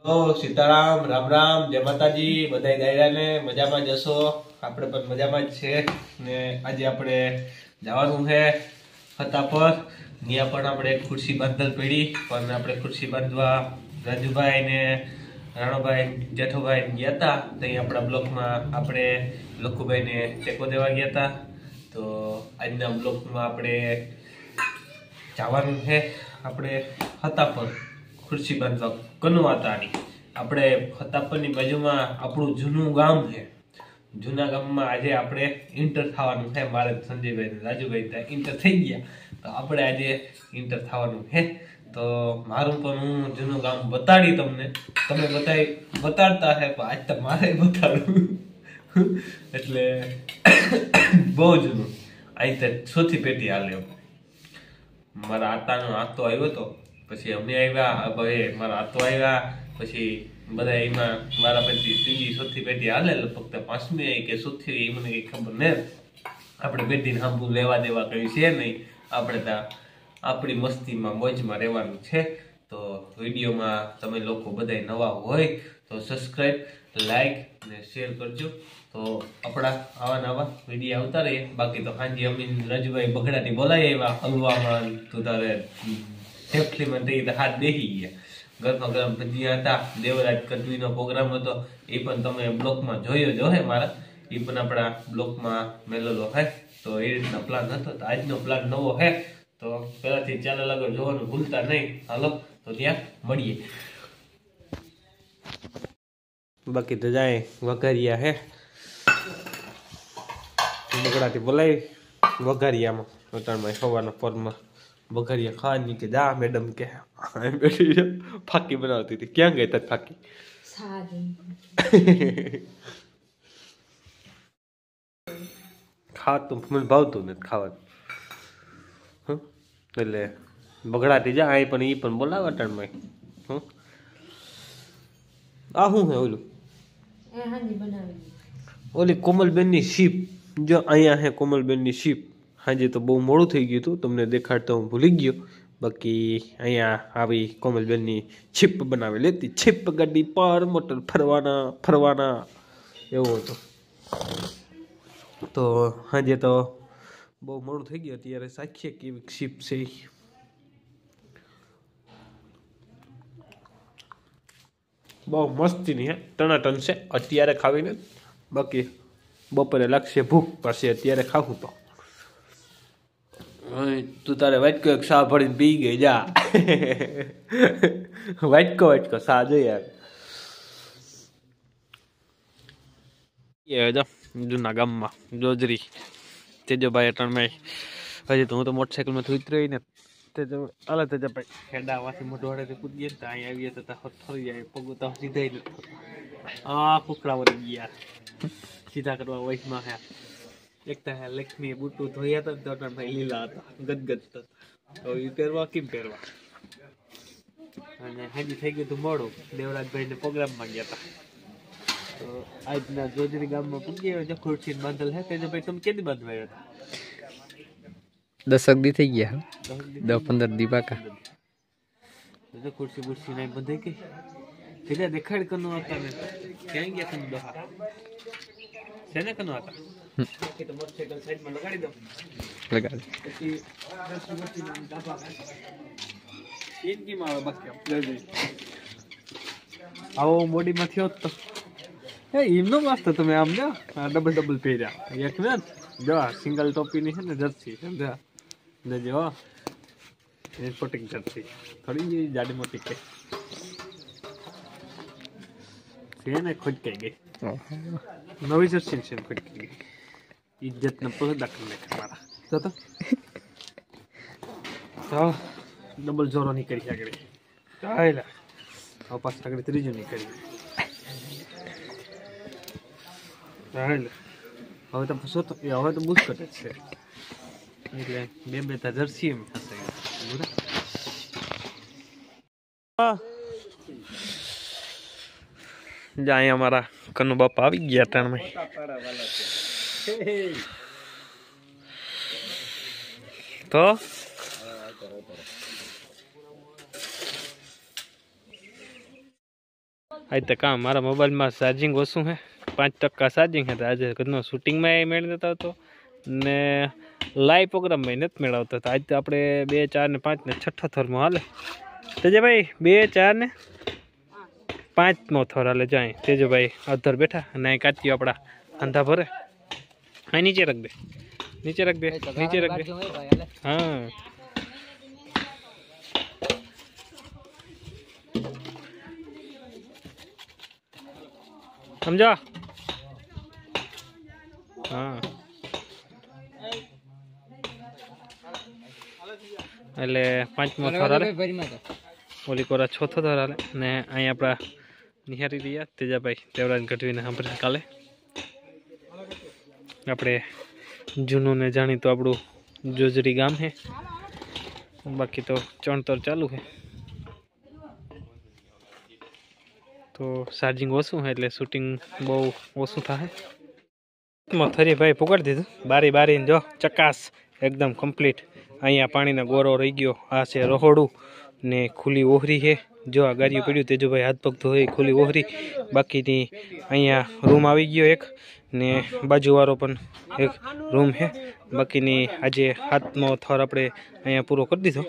સીતારામ, રામ રામ, જય માતાજી, બધાય દાયરાને મજામાં જશો. આપણે પણ મજામાં જ છે ને આજે આપણે જવાનું છે ફતા પર. ત્યાં પણ આપણે ખુરશી બાંધલ પડી, પણ આપણે ખુરશી બાંધવા રાજુભાઈ ને રાણોભાઈ જેઠોભાઈ ગયા હતા. ત્યાં આપણા બ્લોકમાં આપણે લખુભાઈને ટેકો દેવા ગયા હતા. તો આજના બ્લોકમાં આપણે જવાનું છે આપણે ફતા પર ખુરશી બાંધવા કનવાતાની. આપણે ફતાપરની બાજુમાં આપણું જૂનું ગામ છે. જૂના ગામમાં આજે આપણે ઇન્ટર થવાનું છે. મારે સંજયભાઈ રાજુભાઈ ત્યાં ઇન્ટર થઈ ગયા, તો આપણે આજે ઇન્ટર થવાનું છે. તો મારું પણ હું જૂનું ગામ બતાડી તમને, તમે બતાડતા છે, પણ આજ તો મારે બતાડવું. એટલે બહુ જૂનું અહીં તો ચોથી પેટી હાલે. મારા આતાનો આતો આવ્યો હતો, પછી અમે આવ્યા, હવે મારા આતો આવ્યા, પછી બધા એમાં મારા પછી ત્રીજી ચોથી પેટી હાલે. ફક્ત પાંચમી કે ચોથી એ મને કઈ ખબર નહીં. આપણે પેટીને સાંભળું લેવા દેવા કઈ છે નહીં. આપણે ત્યાં આપણી મસ્તીમાં મોજમાં રહેવાનું છે. તો વિડીયોમાં તમે લોકો બધા નવા હોય તો સબસ્ક્રાઈબ, લાઈક અને શેર કરજો. તો આપણા આવા નવા વિડીયો આવતા રહીએ. બાકી તો હાજી અમીન રાજુભાઈ બગડાની બોલાવી આવ્યા હલવામાં, તું તારે સેફલીમાં થઈ હાથ બેસી ગયા. ગરમા ગરમ ભજીયા હતા. દેવરાજ કટવીનો પ્રોગ્રામ હતો, એ પણ તમે બ્લોકમાં જોયો જ હે મારા. એ પણ આપણા બ્લોકમાં મેલેલો હે. તો એ રીતના પ્લાન હતો. તો આજનો પ્લાન નવો હે, તો પહેલાથી ચેનલ આગળ જોવાનું ભૂલતા નહીં. હાલો તો ત્યાં મળીએ. બાકી તો જાય વઘારિયા હે, બગડાથી બોલાવી વઘારિયામાં હોટલમાં સવારના પરમાં વઘારિયા ખાવાની કે જા મેડમ કે બેઠી ફાકી બનાવતી હતી. ક્યાં ગઈ તાર ફાકી? ખાતું મને ભાવતું નથી ખાવાનું. એટલે બગડાતી જા અહીં પણ એ પણ બોલાવે અટાણમાં. આ શું હે ઓલું? ઓલી કોમલબેનની શીપ જો અહીંયા હે. કોમલબેનની શીપ. હાજે તો બહુ મોડું થઈ ગયું હતું, તમને દેખાડતા હું ભૂલી ગયો. બાકી અહીંયા આવી કોમલબેનની છીપ બનાવેલી હતી. છીપ ગાડી પર મોટર ફરવાના એવું હતું. તો હાજે તો બહુ મોડું થઈ ગયું. અત્યારે સાક્ષીએ કેવી શીપ છે. બહુ મસ્તીની હે, ટનાટન છે. અત્યારે ખાવીને બાકી બપોરે લાગશે ભૂખ, પછી અત્યારે ખાવું તો તું તારે વાટકો એક સા ભરીને પી ગઈ જા. વાટકો સા જો યાર. જૂના ગામમાં જોજરી તેજોભાઈ અટણમાં હજી તો હું તો મોટરસાઇકલમાં ઉતરી ને તેજો અલગ તેજોભાઈ હેડામાંથી મોઢવાડેથી કૂદીએ ને અહીં આવીએ તો ફરી જાય પગો તો સીધા જ આ કુકડા વળી ગયા સીધા કરવા વયસમાં હે. એક તો હે લક્ષ્મી બુટું ધોયા હતા તો અટણમાં લીલા હતા, ગદગદ હતા. તો એ પહેરવા કેમ પહેરવા? અને હાજી થઈ ગયું હતું મોડું. દેવરાજભાઈને પ્રોગ્રામમાં ગયા હતા. તો આજના જોજરી ગામમાં પૂજી આવ્યો. ખુરશી બાંધલ હે. તે ભાઈ તમે કેદી બાંધવા આવ્યા હતા? 10 દી થઈ ગયા, 10-15 દી પાકા. ખુરશી બુરશી નહીં બંધાઈ ગઈ. સીધા દેખાડ કનો હતા ને ક્યાં ગયા તમે દોહા શેને કનો હતા? તો મોટરસાઇકલ સાઈડમાં લગાડી દો. પછી જિંદગીમાં આવે બાકી આવો બોડીમાં થયો તો એમનો મસ્ત તમે આમ જો ડબલ પહેર્યા. એક ને જો સિંગલ ટોપીની છે ને જર્સી સમજા ને જો એ ફોટિંગ જર્સી થોડી જાડી મોટી કે છે ને ખોટકાઈ ગઈ. નવી જર્સી છે ખોટકાઈ ગઈ. ઇજ્જત ને પલડા કરી નાખે મારા. તો ડબલ જોરો નીકળી આગળ ચાલ્યા. હવે પાછા આગળ ત્રીજું નીકળી. હવે તો શું તો હવે તો બુસ્કટ જ છે. એટલે બે જર્સી એમ થશે. જ્યાં અમારા કનુ બાપા આવી ગયા ત્રણમાં. તો આજ તો કામ મારા મોબાઈલમાં ચાર્જિંગ ઓછું છે 5% ચાર્જિંગ છે તો આજે ઘરનો શૂટિંગમાં એ મેળ નતો આવતો ને લાઈવ પ્રોગ્રામમાં નથી મેળવતો તો આજ તો આપણે 2 4 ને 5 ને 6ઠો થરમાં હાલે તેજભાઈ 2 4 ને 5મો થર હાલે જાય તેજભાઈ અધર બેઠા અને અહીં કાચી આપણા અંધા ભરે અહીં નીચે રાખ દે નીચે રાખ દે હા સમજો હા એટલે 5મો થર હાલે ઓલી કોરા 6થો થર હાલે ને અહીં આપણા નિહારી રહ્યા તેજાભાઈ દેવરાજ ગઢવીને સાંભળીને કાલે આપણે જૂનું ને જાણીતું આપણું જોજરી ગામ છે બાકી તો ચણતર ચાલુ છે તો ચાર્જિંગ ઓછું છે એટલે શૂટિંગ બહુ ઓછું થાય થરી ભાઈ પુગાડી દીધું બારી જો ચકાસ એકદમ કમ્પ્લીટ અહીંયા પાણીનો ગોરો રહી ગયો આ છે રહોડું ને ખુલ્લી ઓહરી છે જો આ ગાડીઓ પડ્યું તેજુભાઈ હાથ પગ ધોઈ ખુલ્લી ઓહરી બાકીની અહીંયા રૂમ આવી ગયો એક ને બાજુવાળો પણ એક રૂમ છે બાકીની આજે 7મો થર આપણે અહીંયા પૂરો કરી દીધો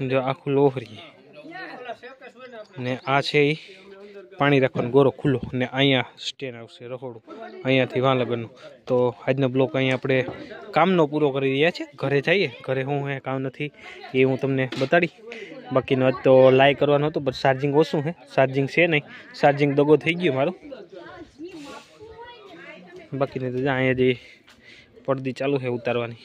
જો આખું લોહરી ને આ છે એ પાણી રાખવાનો ગોરો ખુલ્લો ને અહીંયા સ્ટેન્ડ આવશે રહોડું અહીંયાથી વાં લગનનું તો આજનો બ્લોક અહીંયા આપણે કામનો પૂરો કરી રહ્યા છે ઘરે જઈએ ઘરે હું હે કામ નથી એ હું તમને બતાડી બાકીનો આજ તો લાઈ કરવાનું હતું પણ ચાર્જિંગ ઓછું છે ચાર્જિંગ છે નહીં ચાર્જિંગ દગો થઈ ગયો મારું બાકીની તો અહીંયા જે પડદી ચાલુ છે ઉતારવાની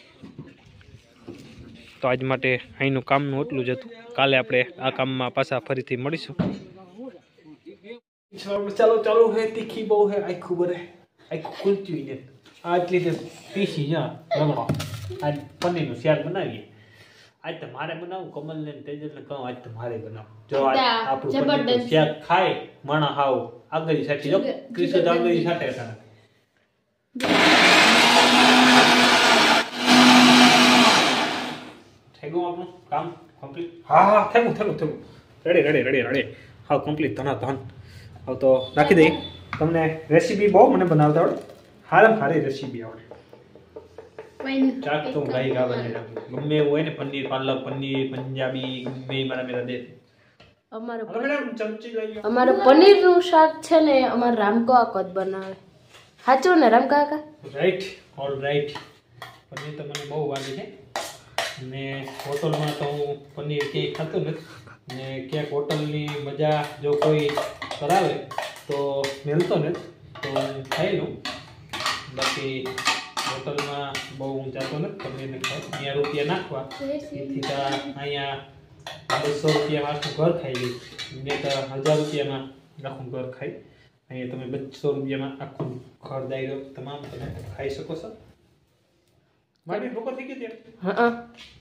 તો આજ માટે અહીંનું કામનું એટલું જ હતું કાલે આપણે આ કામમાં પાછા ફરીથી મળીશું ચાલો ચાલુ હે તીખી બહુ હે આખું બરે આખું ખુલતી ને આટલી તે પીસી જા રમણો આજ પનીરનું શાક બનાવીએ આજ તો મારે બનાવું કમલ ને તેજલ ને કહું આજ તો મારે બનાવું જો આજ આપણું પનીરનું શાક ખાય માણા હાવ આગળી સાચી જો ક્રિસો આગળી સાટે સાટે થઈ ગયું આપણું કામ કમ્પ્લીટ હા થઈ ગયું રેડી હા કમ્પ્લીટ ધના ધન હવે તો રાખી દઈ તમને રેસીપી બહુ મને બનાવતા આવડે સારી રેસીપી આવડે ચાક તો ગાઈ ગાવાની ગમે એવું હોય ને પનીર પાલક પનીર પંજાબી ગમે મારા મેરા દે અમારો પનીરનું શાક છે ને અમારા રામકાકા જ બનાવે સાચું ને રામકાકા રાઈટ ઓલ રાઈટ પનીર તો મને બહુ વાગે છે ને હોટલમાં તો હું પનીર ક્યાંય ખાતો નથી ને ક્યાંક હોટલની મજા જો કોઈ કરાવે તો મેળતો ને તો હું ખાઈ લઉં બાકી હોટલમાં બહુ હું જાતો નથી પનીરને ખાવ અહીંયા રૂપિયા નાખવા એથી તો અહીંયા 200 રૂપિયામાં આખું ઘર ખાઈ લઈ મેં તો 1000 રૂપિયામાં આખું ઘર ખાઈ અહીંયા તમે 200 રૂપિયામાં આખું ઘર દાયરો તમામ તમે ખાઈ શકો છો મારી ભૂકો થઈ ગઈ હા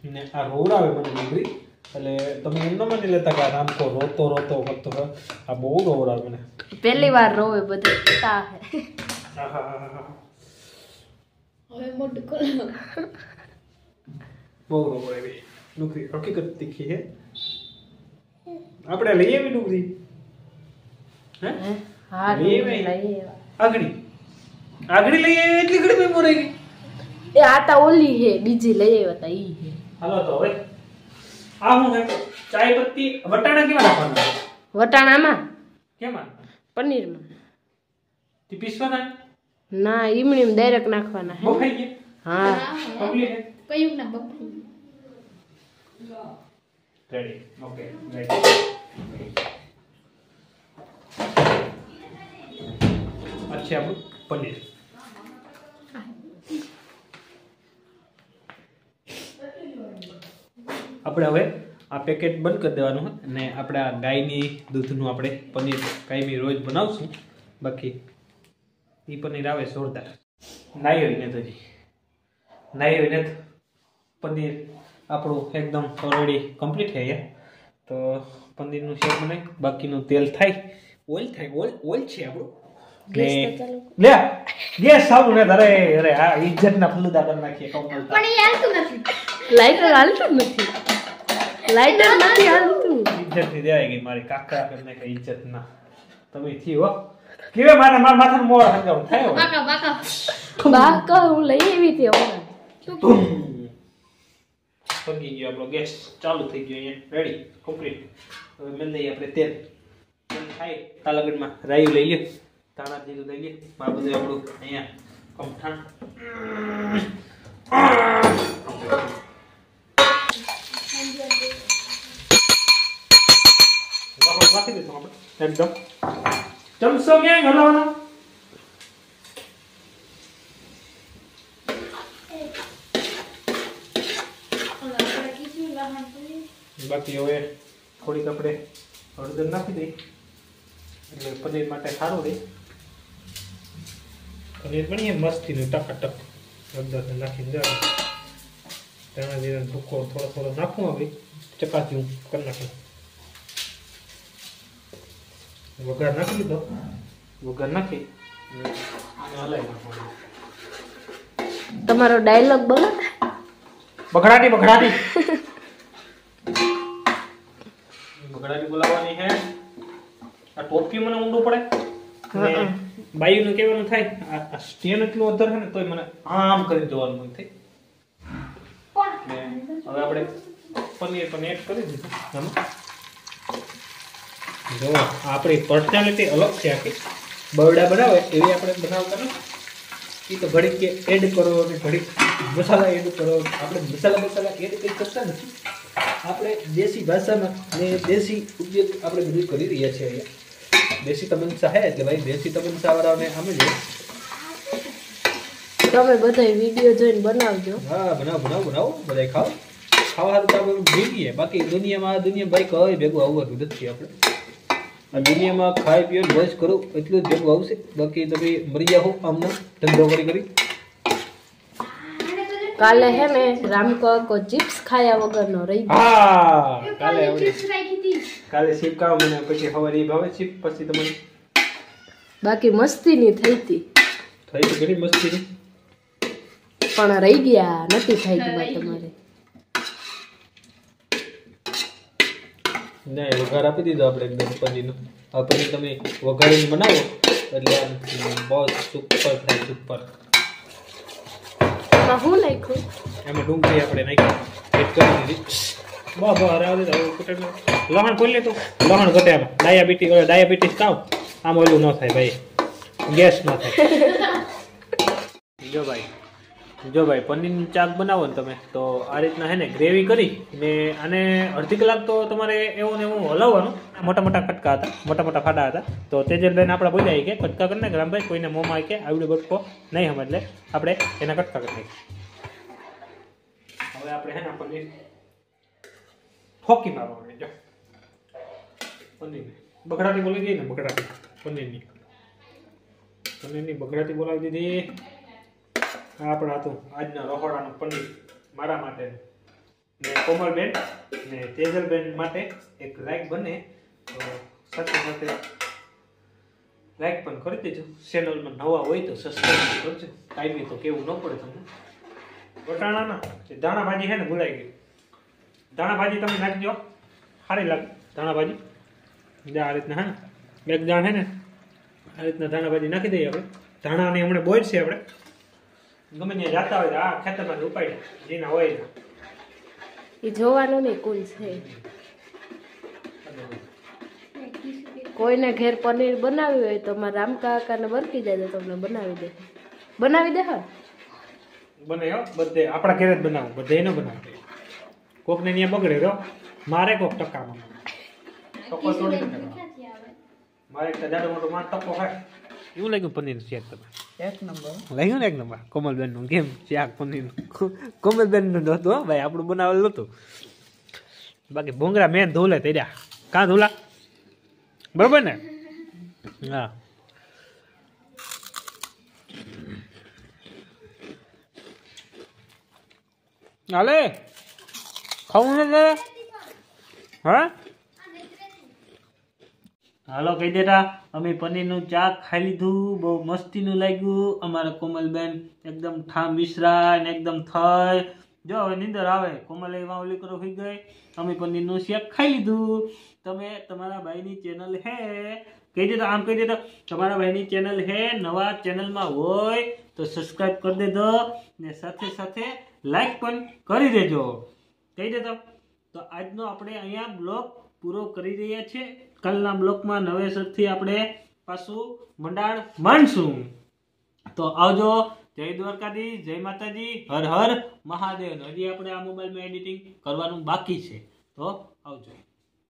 ને આ રોવડાવે મને દીકરી એટલે તમે એમ ન માની લેતા કે આ રામકો રોતો કરતો હોય આ બહુ રોવડાવે મને પહેલી વાર રોવે બધે તા હે હવે મોટું કરો બહુ રોવડાવે ડુંગળી હકીકત તીખી છે આપણે લઈ આવી ડુંગળી હે હા લઈ આગળી લઈ આવી એટલી ઘડી મેં મોરાઈ ગઈ એ આતા ઓલી હે બીજી લઈ આવ્યા તા ઈ હે હાલો તો હવે આ હું હે ચાય પત્તી વટાણા કેવા રાખવાના વટાણામાં કેમાં પનીરમાં તી પીસવાના ના ઈમણીમ ડાયરેક્ટ નાખવાના હે બફાઈ ગયા હા કમ્પ્લીટ હે કયું ના બફાઈ રેડી ઓકે રાઈટ અચ્છા આપણું પનીર આપણે હવે આ પેકેટ બંધ કરી દેવાનું અને આપણે આ ગાયની દૂધનું આપણે પનીર કાયમી રોજ બનાવશું બાકી એ પનીર આવે જોરદાર નાઈ હોય ને તો પનીર આપણું એકદમ ઓલરેડી કમ્પ્લીટ થઈ ગયા તો પનીરનું શેક બનાવી બાકીનું તેલ થાય ઓઇલ છે આપણું લે ગેસ સારું ને અરે આ ઇજ્જતના ફલુદા કરી નાખીએ કમ્પલ પણ એ હાલતું નથી લાઇટર હાલતું નથી હાલતું ઇજ્જત ની દેવાય ગઈ મારી કાકા કરીને કઈ ઇજ્જત ના તમે થી હો કેવે મારા માથાનો મોર હંગાવ થાય બાકા હું લઈ આવી હતી હમણાં. પગી ગયો આપણો ગેસ ચાલુ થઈ ગયો અહીંયા રેડી કમ્પ્લીટ હવે મેં લઈએ આપણે તેલ થાય તાલગઢમાં રાયું લઈ લે તાણા જીરું લઈ લે આ બધું આપણું અહીંયા કમઠાણ નાખી દઈશું આપણે એકદમ ચમચો ક્યાં હલાવવાનો બાકી હવે થોડીક આપણે હળદર નાખી દઈએ એટલે પનીર માટે સારું રહે પનીર બનીએ મસ્તીનું ટકાટક હળદર નાખીને જાય ધાણા જીરાનો ભૂકો થોડો થોડો નાખું હવે ચપાતી હું કરી નાખું વઘાર નાખી દીધો વઘાર નાખી હલાવી નાખવાનું તમારો ડાયલોગ બોલો. બગડાટી બગડાટી બગડાટી બોલાવવાની હે આ ટોપી મને ઊંડું પડે ને બાયુનું કહેવાનું થાય આ સ્ટેન એટલું અધર છે ને તોય મને આમ કરીને જોવાનું મન થાય ને હવે આપણે પનીર પણ એડ કરી દીધું આમાં જો આપણી પર્સનાલિટી અલગ છે આખી બરડા બનાવે એવી આપણે બનાવતા નથી એ તો ઘડીક કે એડ કરો અને ઘડીક મસાલા એડ કરો આપણે મસાલા એડ કંઈ કરતા નથી આપણે દેશી ભાષામાં ને દેશી ઉપયોગ આપણે બધું કરી રહ્યા છીએ અહીંયા દેશી તમંસા હે એટલે ભાઈ દેશી તમંસા વાળાને આમે જ તમે બધા વિડીયો જોઈને બનાવજો. હા બનાવો બધા ખાઓ ખાવા સારું તો આપણે ભેગીએ બાકી દુનિયા ભાઈ કઈ ભેગું આવવાનું નથી આપણે આ દુનિયામાં ખાઈ પીઓ મોજ કરો એટલું જ ભેગું આવશે બાકી તમે મરી જાઓ આમને ધંધો કરી કાલે હે ને રામકો ચિપ્સ ખાયા વગરનો રહી ગયો. હા કાલે ચીપ ખાવ મને પછી ખબર એ ભાવે ચીપ પછી તમને બાકી મસ્તીની થઈ હતી થઈ તો ઘણી મસ્તી પણ રહી ગયા નથી થઈ ગઈ તમારે. ના વઘાર આપી દીધો આપણે એકદમ પનીરનો આ પનીર તમે વઘારીને બનાવો એટલે આમ બહુ સુપર થાય સુપર એમાં શું નાખ્યું? એમાં ડુંગળી આપણે નાખી એડ કરી દીધી બસ લહણ ખોલી તું લહણ ઘટે એમાં ડાયાબિટીસ ખાવ આમ ઓલું ન થાય ભાઈ ગેસ ન થાય જો ભાઈ પનીરનું ચાક બનાવો ને તમે તો આ રીતના હે ને ગ્રેવી કરી ને આને અડધી કલાક તો તમારે એવું ને એવું હલાવવાનું મોટા મોટા કટકા હતા મોટા મોટા ફાડા હતા તો તેજલબેન આપણા બોલ્યા કે કટકા કરી નાખે રામભાઈ કોઈને મોંમાં કે આવડે બટકો નહીં સમજ આપણે એના કટકા કરી નાખીએ હવે આપણે હે ને પનીર ઠોકી મારવાની જો પનીર બગડાટી બોલી દઈએ ને બગડાટી પનીરની બગડાટી બોલાવી દીધી આપણા હતું આજના રહોડાનું પનીર મારા માટે ને કોમલબેન ને તેજલબેન માટે એક લાઈક બને તો સાથે સાથે લાઈક પણ કરી દેજો ચેનલમાં નવા હોય તો સબસ્ક્રાઈબ કરજો કાયમી તો કેવું ન પડે તમને વટાણાના દાણા ભાજી છે ને ભૂલાઈ ગઈ દાણા ભાજી તમે નાખજો સારી લાગે દાણા ભાજી આ રીતના હે ને એક દાણ હે ને આ રીતના દાણા ભાજી નાખી દઈએ આપણે ધાણાની હમણાં બોઈલ છે આપણે ગમે ત્યાં જાતા હોય તો આ ખેતરમાં ઉપાડી જેના હોય ને એ જોવાનું નહીં કોણ છે. કોઈને ઘેર પનીર બનાવ્યું હોય તો મારા રામ કાકાને બરકી જાય તો તમને બનાવી દે હા બને હો બધે આપણા ઘેર જ બનાવો બધે ન બનાવે કોકને ત્યાં બગડે તો મારે કોક ટકામાં ટકો થોડી મારે એક જાડો મોટો માં ટકો હોય એવું લાગ્યું પનીર શેક તમે એક નંબર લાગ્યું ને એક નંબર કોમલબેન નું કેમ શાક પનીર કોમલબેન નું નતું હો ભાઈ આપણું બનાવેલું હતું બાકી ભોંગરા મેં ધોલે તેર્યા કાં ધોલા બરોબર ને હા હાલે ખાવું ને હા હાલો કહી દેતા અમે પનીરનું ચાક ખાઈ લીધું બહુ મસ્તીનું લાગ્યું અમારા કોમલબેન એકદમ ઠામ વિસરાય ને એકદમ થઈ જો હવે નીંદર આવે. કોમલે વાવલી કરો હોઈ ગઈ, અમે પનીરનું શેક ખાઈ લીધું. તમે તમારા ભાઈની ચેનલ હે કહી દેતો, આમ કહી દેતો, તમારા ભાઈની ચેનલ હે, નવા ચેનલમાં હોય તો સબસ્ક્રાઇબ કરી દેજો ને સાથે સાથે લાઈક પણ કરી દેજો. કહી દેતો. તો આજનો આપણે અહીંયા બ્લોગ પૂરો કરી રહ્યા છીએ. કાલના બ્લોગમાં નવેસરથી આપણે પાછું મંડાણ માનશું. તો આવજો. જય દ્વારકાધીશ, જય માતાજી, હર હર મહાદેવ. હજી આપણે આ મોબાઈલમાં એડિટિંગ કરવાનું બાકી છે. તો આવજો.